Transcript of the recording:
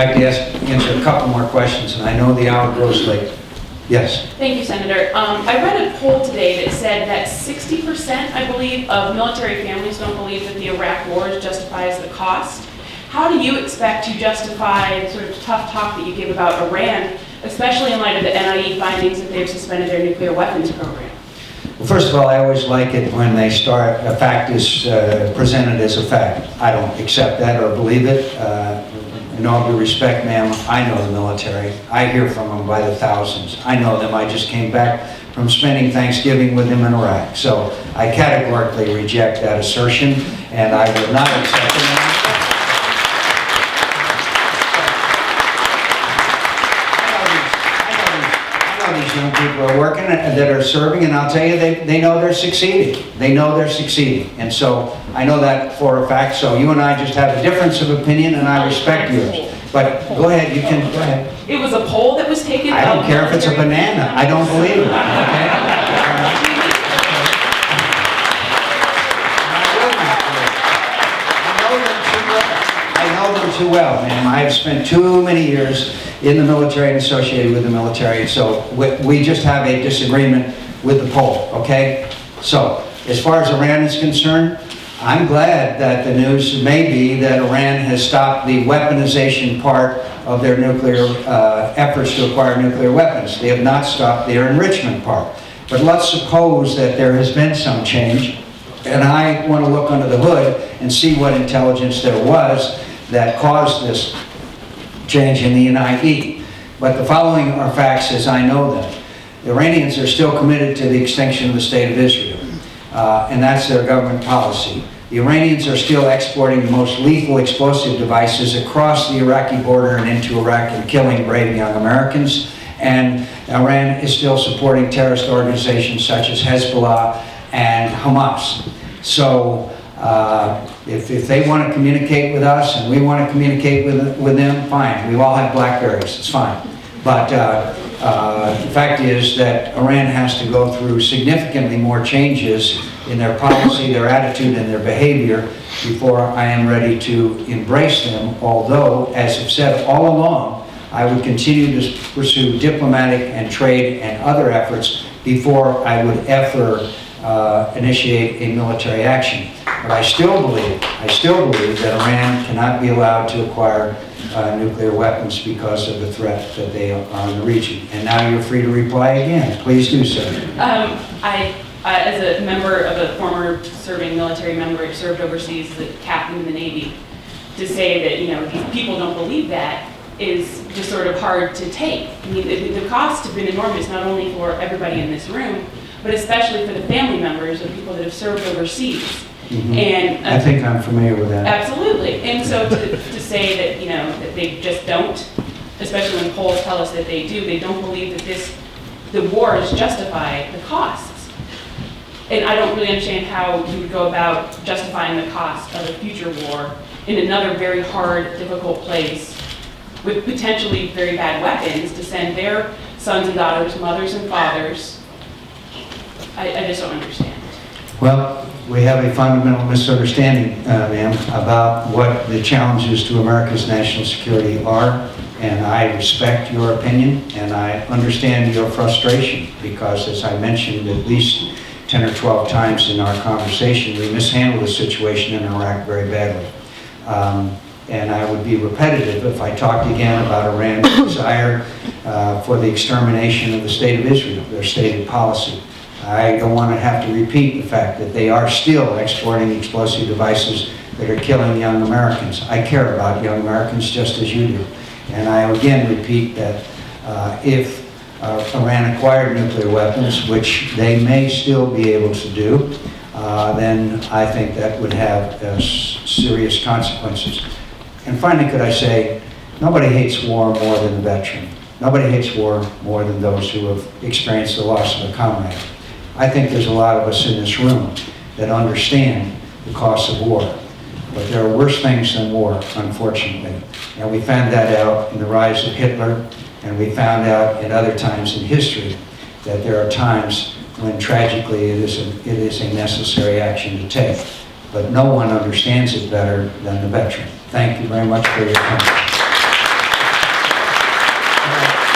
I'd like to answer a couple more questions, and I know the hour grows late. Yes. Thank you, Senator. I read a poll today that said that 60%, I believe, of military families don't believe that the Iraq war justifies the cost. How do you expect to justify the sort of tough talk that you give about Iran, especially in light of the NIE findings that they've suspended their nuclear weapons program? Well, first of all, I always like it when they start, a fact is presented as a fact. I don't accept that or believe it. In all due respect, ma'am, I know the military. I hear from them by the thousands. I know them. I just came back from spending Thanksgiving with them in Iraq. So I categorically reject that assertion, and I will not accept it. These young people are working that are serving, and I'll tell you, they know they're succeeding. They know they're succeeding. And so I know that for a fact. So you and I just have a difference of opinion, and I respect yours. But go ahead, you can, go ahead. It was a poll that was taken. I don't care if it's a banana. I don't believe it. Okay? I know them too well, ma'am. I have spent too many years in the military and associated with the military, so we just have a disagreement with the poll, okay? So, as far as Iran is concerned, I'm glad that the news may be that Iran has stopped the weaponization part of their nuclear efforts to acquire nuclear weapons. They have not stopped their enrichment part. But let's suppose that there has been some change, and I want to look under the hood and see what intelligence there was that caused this change in the NIE. But the following are facts as I know them. The Iranians are still committed to the extinction of the State of Israel, and that's their government policy. The Iranians are still exporting the most lethal explosive devices across the Iraqi border and into Iraq and killing brave young Americans. And Iran is still supporting terrorist organizations such as Hezbollah and Hamas. So if they want to communicate with us and we want to communicate with them, fine. We all have BlackBerries, it's fine. But the fact is that Iran has to go through significantly more changes in their policy, their attitude, and their behavior before I am ready to embrace them, although, as I've said all along, I would continue to pursue diplomatic and trade and other efforts before I would ever initiate a military action. But I still believe that Iran cannot be allowed to acquire nuclear weapons because of the threat that they are in the region. And now you're free to reply again. Please do so. As a member of a former serving military member, served overseas as a captain in the Navy, to say that, you know, these people don't believe that is just sort of hard to take. I mean, the costs have been enormous, not only for everybody in this room, but especially for the family members of people that have served overseas. Mm-hmm. And I think I'm familiar with that. Absolutely. And so to say that, you know, that they just don't, especially when polls tell us that they don't believe that the wars justify the costs. And I don't really understand how you would go about justifying the cost of a future war in another very hard, difficult place with potentially very bad weapons to send their sons and daughters, mothers and fathers. I just don't understand. Well, we have a fundamental misunderstanding, ma'am, about what the challenges to America's national security are, and I respect your opinion, and I understand your frustration, because as I mentioned at least 10 or 12 times in our conversation, we mishandled the situation in Iraq very badly. And I would be repetitive if I talked again about Iran's desire for the extermination of the State of Israel, their stated policy. I don't want to have to repeat the fact that they are still exporting explosive devices that are killing young Americans. I care about young Americans just as you do. And I again repeat that if Iran acquired nuclear weapons, which they may still be able to do, then I think that would have serious consequences. And finally, could I say, nobody hates war more than the veteran. Nobody hates war more than those who have experienced the loss of a comrade. I think there's a lot of us in this room that understand the cost of war. But there are worse things than war, unfortunately. And we found that out in the rise of Hitler, and we found out in other times in history that there are times when tragically it is a necessary action to take. But no one understands it better than the veteran. Thank you very much for your time.